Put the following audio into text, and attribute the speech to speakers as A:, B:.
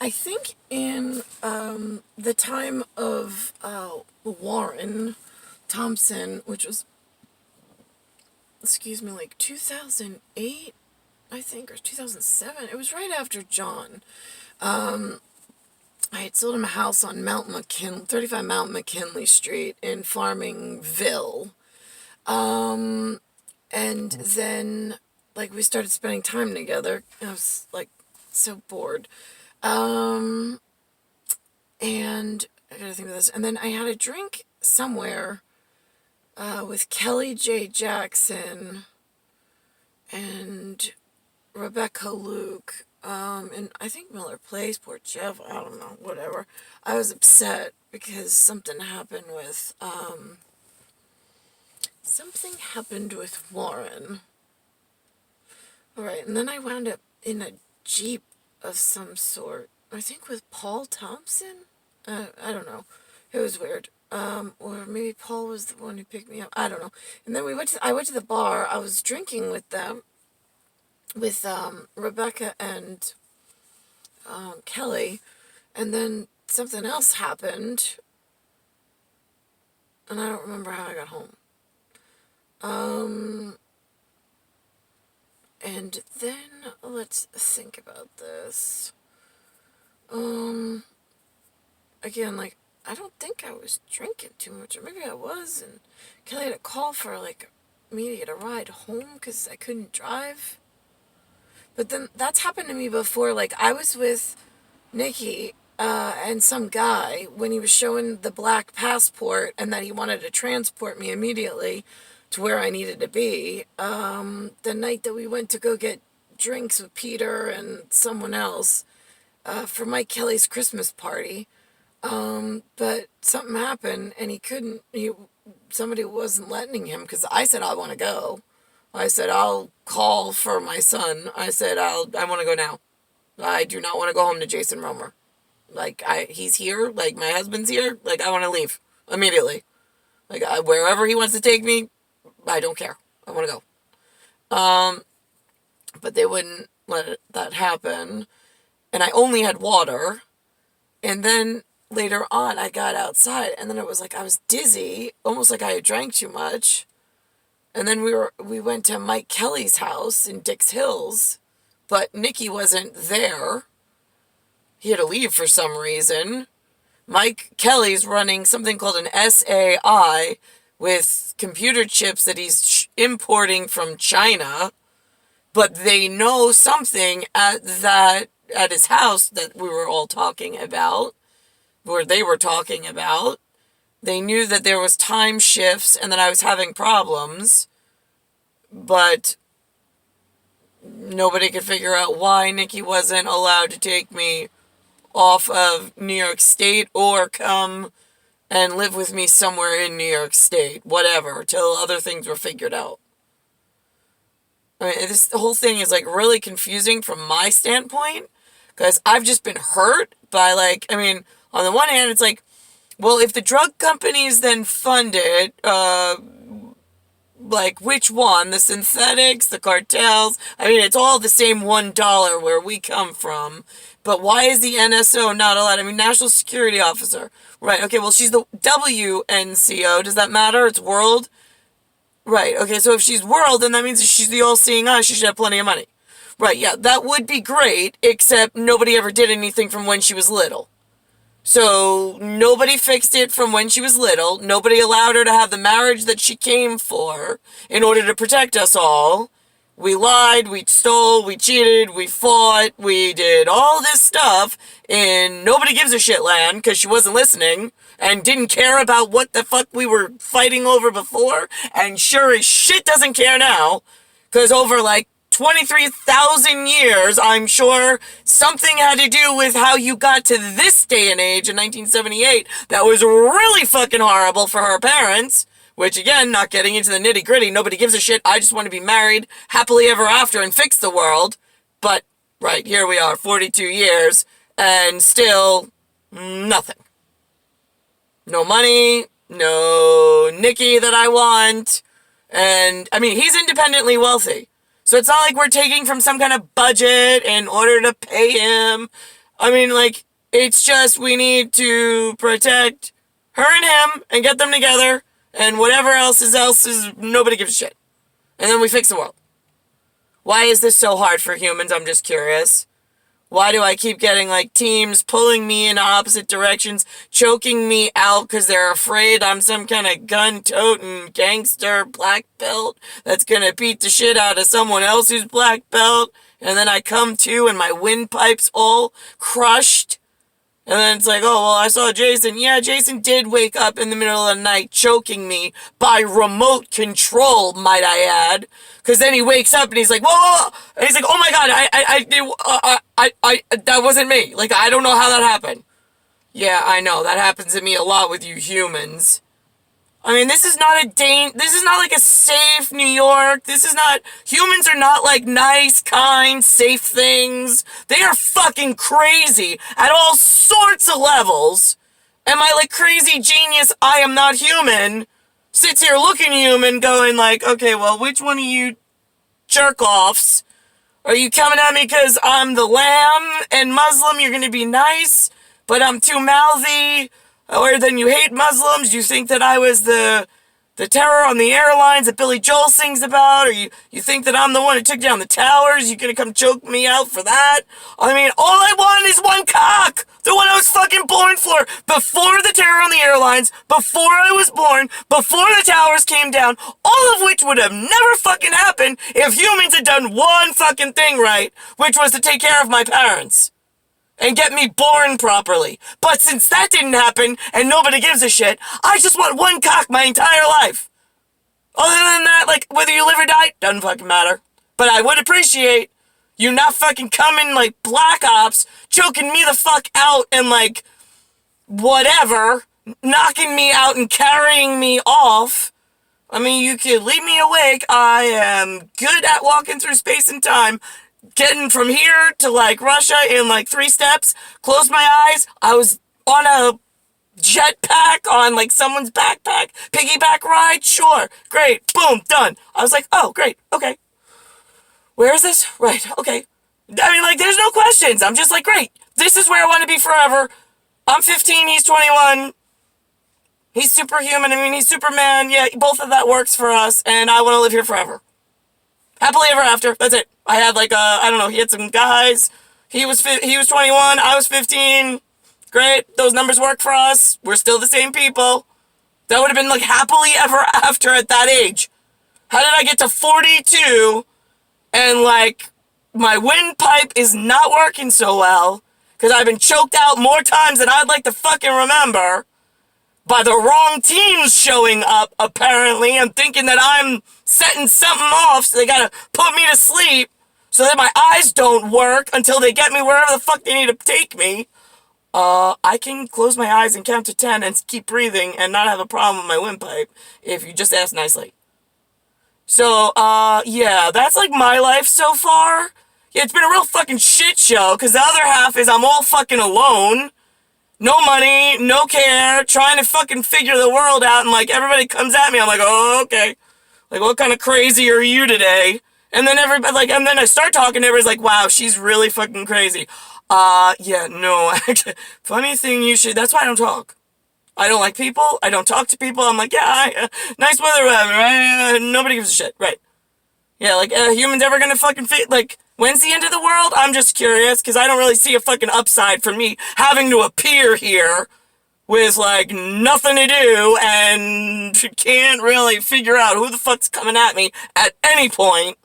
A: I think in the time of Warren Thompson, which was, excuse me, like 2008, I think, or 2007. It was right after John. I had sold him a house on 35 Mount McKinley Street in Farmingville. And then, like, we started spending time together. I was, like, so bored. And I gotta think of this. And then I had a drink somewhere with Kelly J. Jackson and Rebecca Luke, and I think Miller Place, Port Jeff, I don't know, whatever. I was upset because something happened with Warren. Alright, and then I wound up in a Jeep of some sort. I think with Paul Thompson? I don't know. It was weird. Or maybe Paul was the one who picked me up. I don't know. And then I went to the bar. I was drinking with them, with Rebecca and Kelly, and then something else happened, and I don't remember how I got home. And then let's think about this. Again, like, I don't think I was drinking too much, or maybe I was, and Kelly had a call for, like, me to get a ride home because I couldn't drive. But then that's happened to me before. Like, I was with Nikki and some guy when he was showing the black passport and that he wanted to transport me immediately to where I needed to be. The night that we went to go get drinks with Peter and someone else for Mike Kelly's Christmas party. But something happened and somebody wasn't letting him because I said, I want to go. I said, I'll call for my son. I said, I want to go now. I do not want to go home to Jason Romer. Like, he's here. Like, my husband's here. Like, I want to leave immediately. Like, wherever he wants to take me, I don't care. I want to go. But they wouldn't let that happen. And I only had water. And then later on, I got outside. And then it was like I was dizzy. Almost like I had drank too much. And then we went to Mike Kelly's house in Dix Hills, but Nikki wasn't there. He had to leave for some reason. Mike Kelly's running something called an SAI with computer chips that he's importing from China, but they know something at his house that we were all talking about, or they were talking about. They knew that there was time shifts and that I was having problems, but nobody could figure out why Nikki wasn't allowed to take me off of New York State or come and live with me somewhere in New York State, whatever, till other things were figured out. I mean, the whole thing is, like, really confusing from my standpoint, because I've just been hurt by, like, I mean, on the one hand, it's like, well, if the drug companies then fund it, like, which one? The synthetics, the cartels? I mean, it's all the same $1 where we come from. But why is the NSO not allowed? I mean, National Security Officer. Right, okay, well, she's the WNCO. Does that matter? It's world? Right, okay, so if she's world, then that means if she's the all-seeing eye, she should have plenty of money. Right, yeah, that would be great, except nobody ever did anything from when she was little. So, nobody fixed it from when she was little. Nobody allowed her to have the marriage that she came for in order to protect us all. We lied, we stole, we cheated, we fought, we did all this stuff in nobody gives a shit land because she wasn't listening and didn't care about what the fuck we were fighting over before, and sure as shit doesn't care now because over, like, 23,000 years, I'm sure something had to do with how you got to this day and age in 1978 that was really fucking horrible for her parents, which, again, not getting into the nitty-gritty, nobody gives a shit, I just want to be married happily ever after and fix the world, but, right, here we are, 42 years, and still, nothing. No money, no Nikki that I want, and, I mean, he's independently wealthy. So it's not like we're taking from some kind of budget in order to pay him. I mean, like, it's just we need to protect her and him and get them together, and whatever else is nobody gives a shit. And then we fix the world. Why is this so hard for humans? I'm just curious. Why do I keep getting, like, teams pulling me in opposite directions, choking me out because they're afraid I'm some kind of gun-toting gangster black belt that's gonna beat the shit out of someone else who's black belt, and then I come to and my windpipe's all crushed? And then it's like, oh, well, I saw Jason. Yeah, Jason did wake up in the middle of the night choking me by remote control, might I add. Because then he wakes up and he's like, whoa, whoa, whoa. And he's like, oh my God, that wasn't me. Like, I don't know how that happened. Yeah, I know, that happens to me a lot with you humans. I mean, this is not like a safe New York. Humans are not like nice, kind, safe things. They are fucking crazy at all sorts of levels. And my, like, crazy genius, I am not human, sits here looking human going like, okay, well, which one of you jerk-offs? Are you coming at me because I'm the lamb and Muslim, you're gonna be nice, but I'm too mouthy? Or then you hate Muslims, you think that I was the terror on the airlines that Billy Joel sings about, or you think that I'm the one who took down the towers, you gonna come choke me out for that? I mean, all I want is one cock! The one I was fucking born for! Before the terror on the airlines, before I was born, before the towers came down, all of which would have never fucking happened if humans had done one fucking thing right, which was to take care of my parents and get me born properly. But since that didn't happen, and nobody gives a shit, I just want one cock my entire life. Other than that, like, whether you live or die, doesn't fucking matter. But I would appreciate you not fucking coming like Black Ops, choking me the fuck out and, like, whatever, knocking me out and carrying me off. I mean, you could leave me awake. I am good at walking through space and time. Getting from here to, like, Russia in, like, 3 steps. Closed my eyes. I was on a jetpack on, like, someone's backpack. Piggyback ride. Sure. Great. Boom. Done. I was like, oh, great. Okay. Where is this? Right. Okay. I mean, like, there's no questions. I'm just like, great. This is where I want to be forever. I'm 15. He's 21. He's superhuman. I mean, he's Superman. Yeah, both of that works for us. And I want to live here forever. Happily ever after. That's it. I had, like, I don't know, he had some guys. He was 21, I was 15. Great. Those numbers work for us. We're still the same people. That would have been, like, happily ever after at that age. How did I get to 42 and, like, my windpipe is not working so well because I've been choked out more times than I'd like to fucking remember by the wrong teams showing up, apparently, and thinking that I'm setting something off, so they gotta put me to sleep so that my eyes don't work until they get me wherever the fuck they need to take me. I can close my eyes and count to 10 and keep breathing and not have a problem with my windpipe if you just ask nicely. So, yeah, that's, like, my life so far. Yeah, it's been a real fucking shit show, because the other half is I'm all fucking alone. No money, no care, trying to fucking figure the world out, and, like, everybody comes at me, I'm like, oh, okay. Like, what kind of crazy are you today? And then everybody, like, and then I start talking, everybody's like, wow, she's really fucking crazy. Yeah, no, actually, funny thing that's why I don't talk. I don't like people, I don't talk to people, I'm like, yeah, nice weather, right? Nobody gives a shit, right? Yeah, like, humans ever gonna fucking fit, like, when's the end of the world? I'm just curious, because I don't really see a fucking upside for me having to appear here with, like, nothing to do and can't really figure out who the fuck's coming at me at any point.